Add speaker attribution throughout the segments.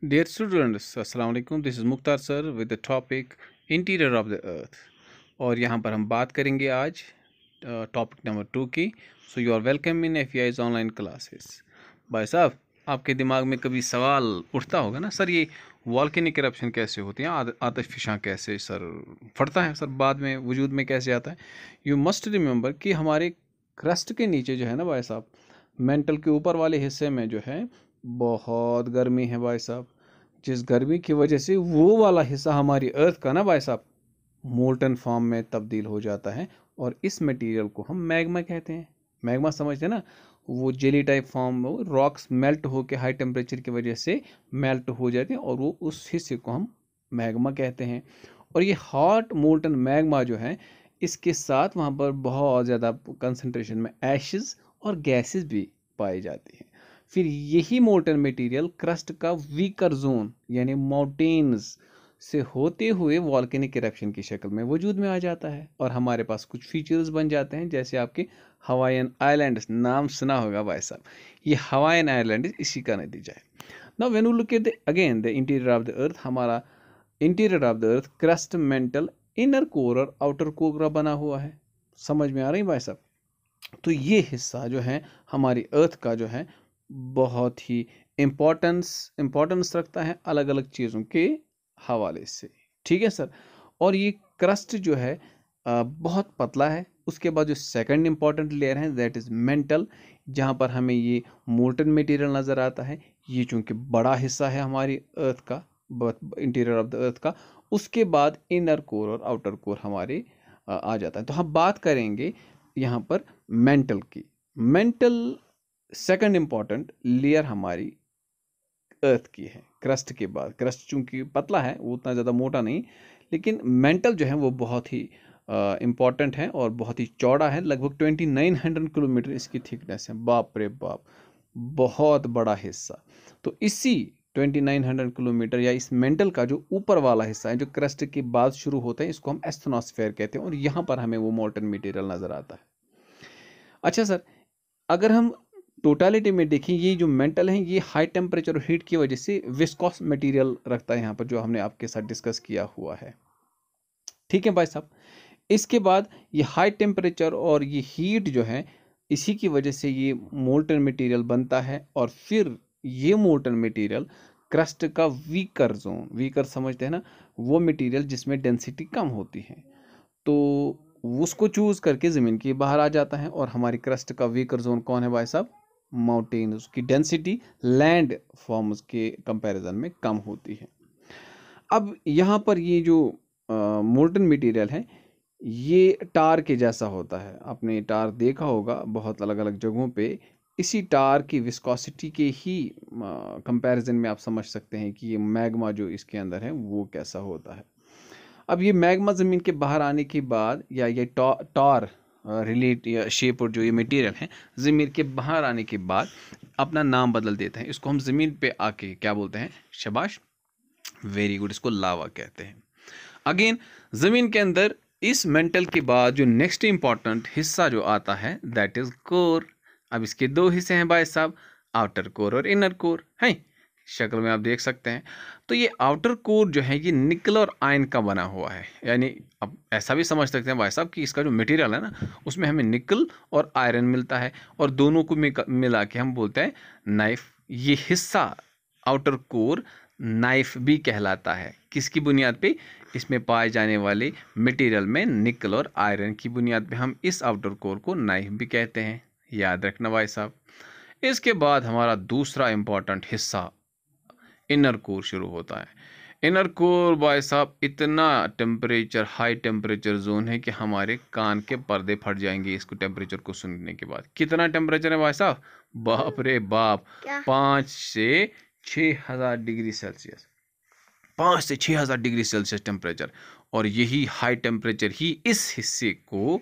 Speaker 1: Dear students, Assalamu alaikum. This is Mukhtar sir with the topic Interior of the Earth. और यहाँ पर हम बात करेंगे आज टॉपिक नंबर 2 की. So you are welcome in FEI's online classes. भाई साहब, आपके दिमाग में कभी सवाल उठता होगा ना, सर ये वॉल्केनिक इरप्शन कैसे होती हैं, आतिशफशां कैसे सर फटता है, सर बाद में वजूद में कैसे आता है. यू मस्ट रिमेंबर कि हमारे क्रस्ट के नीचे जो है ना भाई साहब, मेंटल के ऊपर वाले हिस्से में जो है बहुत गर्मी है भाई साहब. जिस गर्मी की वजह से वो वाला हिस्सा हमारी अर्थ का ना भाई साहब मोल्टन फॉर्म में तब्दील हो जाता है और इस मटेरियल को हम मैग्मा कहते हैं. मैग्मा समझते हैं ना, वो जेली टाइप फॉर्म में रॉक्स मेल्ट होकर हाई टेम्परेचर की वजह से मेल्ट हो जाते हैं और वो उस हिस्से को हम मैग्मा कहते हैं. और ये हॉट मोल्टन मैग्मा जो है, इसके साथ वहाँ पर बहुत ज़्यादा कंसनट्रेशन में एशेस और गैसेस भी पाई जाती हैं. फिर यही मोल्टन मटेरियल क्रस्ट का वीकर जोन यानी माउंटेन्स से होते हुए वॉल्केनिक इरप्शन की शक्ल में वजूद में आ जाता है और हमारे पास कुछ फीचर्स बन जाते हैं, जैसे आपके हवाईयन आइलैंड्स. नाम सुना होगा भाई साहब, ये हवाईयन आइलैंड इसी का नतीजा है. Now when you look at again the interior of the earth, हमारा interior of the earth crust mantle inner core और आउटर कोर का बना हुआ है. समझ में आ रही भाई साहब? तो ये हिस्सा जो है हमारी अर्थ का जो है बहुत ही इम्पोर्टेंस रखता है अलग अलग चीज़ों के हवाले से. ठीक है सर. और ये क्रस्ट जो है बहुत पतला है. उसके बाद जो सेकंड इम्पॉर्टेंट लेयर है दैट इज़ मेंटल, जहाँ पर हमें ये मोल्टन मटेरियल नज़र आता है. ये चूँकि बड़ा हिस्सा है हमारी अर्थ का, इंटीरियर ऑफ द अर्थ का. उसके बाद इनर कोर और आउटर कोर हमारे आ जाता है. तो हम बात करेंगे यहाँ पर मेंटल की. मेंटल सेकंड इम्पॉर्टेंट लेयर हमारी अर्थ की है क्रस्ट के बाद. क्रस्ट चूंकि पतला है, वो उतना ज़्यादा मोटा नहीं, लेकिन मेंटल जो है वो बहुत ही इम्पॉर्टेंट है और बहुत ही चौड़ा है. लगभग 2900 किलोमीटर इसकी थिकनेस है. बाप रे बाप, बहुत बड़ा हिस्सा. तो इसी 2900 किलोमीटर या इस मेंटल का जो ऊपर वाला हिस्सा है, जो क्रस्ट के बाद शुरू होता है, इसको हम एस्थनोस्फेयर कहते हैं और यहाँ पर हमें वो मोल्टन मटेरियल नज़र आता है. अच्छा सर, अगर हम टोटालिटी में देखें, ये जो मेंटल है ये हाई टेम्परेचर और हीट की वजह से विस्कोस मटेरियल रखता है यहाँ पर, जो हमने आपके साथ डिस्कस किया हुआ है. ठीक है भाई साहब. इसके बाद ये हाई टेम्परेचर और ये हीट जो है, इसी की वजह से ये मोल्टन मटेरियल बनता है. और फिर ये मोल्टन मटेरियल क्रस्ट का वीकर जोन, वीकर समझते हैं ना, वो मटेरियल जिसमें डेंसिटी कम होती है, तो उसको चूज करके ज़मीन के बाहर आ जाता है. और हमारी क्रस्ट का वीकर जोन कौन है भाई साहब? माउंटेन. उसकी डेंसिटी लैंड फॉर्म्स के कंपैरिजन में कम होती है. अब यहाँ पर ये जो मोल्टन मटेरियल है, ये टार के जैसा होता है. आपने टार देखा होगा बहुत अलग अलग जगहों पे. इसी टार की विस्कोसिटी के ही कंपैरिजन में आप समझ सकते हैं कि ये मैग्मा जो इसके अंदर है वो कैसा होता है. अब ये मैग्मा ज़मीन के बाहर आने के बाद, या ये टार रिलेट या शेप और जो ये मटेरियल है ज़मीन के बाहर आने के बाद अपना नाम बदल देते हैं. इसको हम ज़मीन पे आके क्या बोलते हैं? शाबाश, वेरी गुड, इसको लावा कहते हैं. अगेन ज़मीन के अंदर इस मेंटल के बाद जो नेक्स्ट इंपॉर्टेंट हिस्सा जो आता है दैट इज़ कोर. अब इसके दो हिस्से हैं भाई साहब, आउटर कोर और इनर कोर हैं. शक्ल में आप देख सकते हैं. तो ये आउटर कोर जो है ये निकल और आयन का बना हुआ है. यानी अब ऐसा भी समझ सकते हैं भाई साहब कि इसका जो मटेरियल है ना, उसमें हमें निकल और आयरन मिलता है और दोनों को मिला के हम बोलते हैं नाइफ. ये हिस्सा आउटर कोर नाइफ भी कहलाता है. किसकी बुनियाद पे? इसमें पाए जाने वाले मटेरियल में निकल और आयरन की बुनियाद पे हम इस आउटर कोर को नाइफ भी कहते हैं. याद रखना भाई साहब. इसके बाद हमारा दूसरा इंपॉर्टेंट हिस्सा इनर कोर शुरू होता है. इनर कोर भाई साहब इतना टेम्परेचर, हाई टेम्परेचर जोन है कि हमारे कान के पर्दे फट जाएंगे इसको टेम्परेचर को सुनने के बाद. कितना टेम्परेचर है भाई साहब? बाप रे बाप, 5 से 6,000 डिग्री सेल्सियस. 5 से 6,000 डिग्री सेल्सियस टेम्परेचर. और यही हाई टेम्परेचर ही इस हिस्से को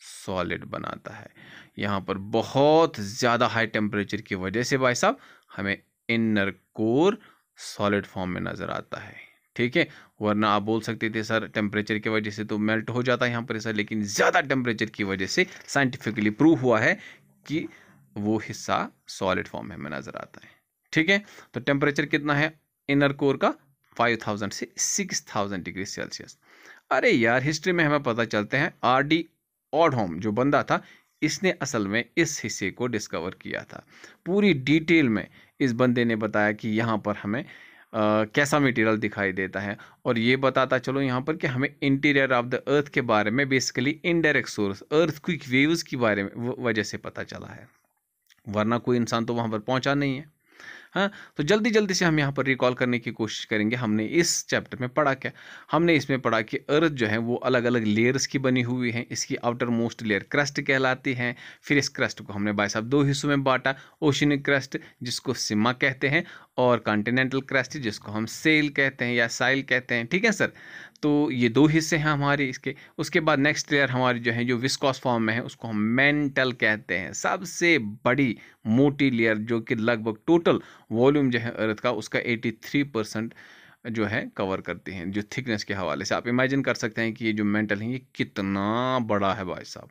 Speaker 1: सॉलिड बनाता है. यहाँ पर बहुत ज़्यादा हाई टेम्परेचर की वजह से भाई साहब हमें इनर कोर सॉलिड फॉर्म में नज़र आता है. ठीक है, वरना आप बोल सकते थे सर टेम्परेचर की वजह से तो मेल्ट हो जाता है यहाँ पर सर, लेकिन ज़्यादा टेम्परेचर की वजह से साइंटिफिकली प्रूव हुआ है कि वो हिस्सा सॉलिड फॉर्म में हमें नज़र आता है. ठीक है, तो टेम्परेचर कितना है इनर कोर का 5000 से 6000 डिग्री सेल्सियस। अरे यार, हिस्ट्री में हमें पता चलते हैं आर.डी. ऑडहोम जो बंदा था, इसने असल में इस हिस्से को डिस्कवर किया था। पूरी डिटेल में इस बंदे ने बताया कि यहाँ पर हमें कैसा मटेरियल दिखाई देता है, और ये बताता चलो यहाँ पर कि हमें इंटीरियर ऑफ द अर्थ के बारे में basically indirect source earthquake waves के बारे में वजह से पता चला है, वरना कोई इंसान तो वहाँ पर पहुँचा नहीं है। हाँ, तो जल्दी जल्दी से हम यहाँ पर रिकॉल करने की कोशिश करेंगे। हमने इस चैप्टर में पढ़ा क्या? हमने इसमें पढ़ा कि अर्थ जो है वो अलग अलग लेयर्स की बनी हुई है। इसकी आउटर मोस्ट लेयर क्रस्ट कहलाती है। फिर इस क्रस्ट को हमने भाई साहब दो हिस्सों में बांटा, ओशनिक क्रस्ट जिसको सिमा कहते हैं, और कॉन्टिनेंटल क्रस्ट जिसको हम सेल कहते हैं या साइल कहते हैं। ठीक है सर, तो ये दो हिस्से हैं हमारे इसके। उसके बाद नेक्स्ट लेयर हमारी जो है जो विस्कोस फॉर्म में है उसको हम मेंटल कहते हैं, सबसे बड़ी मोटी लेयर जो कि लगभग टोटल वॉल्यूम जो है अर्थ का उसका 83% जो है कवर करती हैं, जो थिकनेस के हवाले से आप इमेजिन कर सकते हैं कि ये जो मेंटल है ये कितना बड़ा है भाई साहब।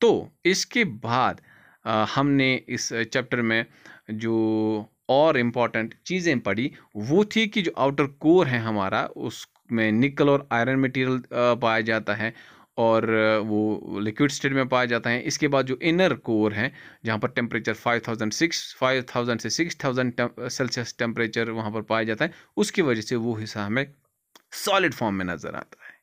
Speaker 1: तो इसके बाद हमने इस चैप्टर में जो और इम्पॉर्टेंट चीज़ें पढ़ी वो थी कि जो आउटर कोर है हमारा उसमें निकल और आयरन मटेरियल पाया जाता है, और वो लिक्विड स्टेट में पाया जाता है। इसके बाद जो इनर कोर है जहाँ पर टेम्परेचर 5000 से 6000 सेल्सियस टेम्परेचर वहाँ पर पाया जाता है, उसकी वजह से वो हिस्सा हमें सॉलिड फॉर्म में नज़र आता है।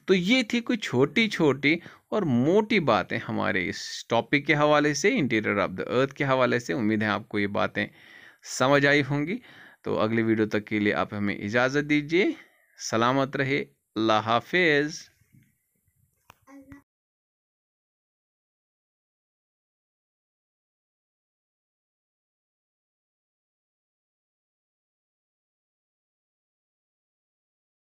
Speaker 1: तो ये थी कुछ छोटी छोटी और मोटी बातें हमारे इस टॉपिक के हवाले से, इंटीरियर ऑफ द अर्थ के हवाले से। उम्मीद है आपको ये बातें समझ आई होंगी। तो अगली वीडियो तक के लिए आप हमें इजाज़त दीजिए। सलामत रहे। अल्लाह हाफिज़।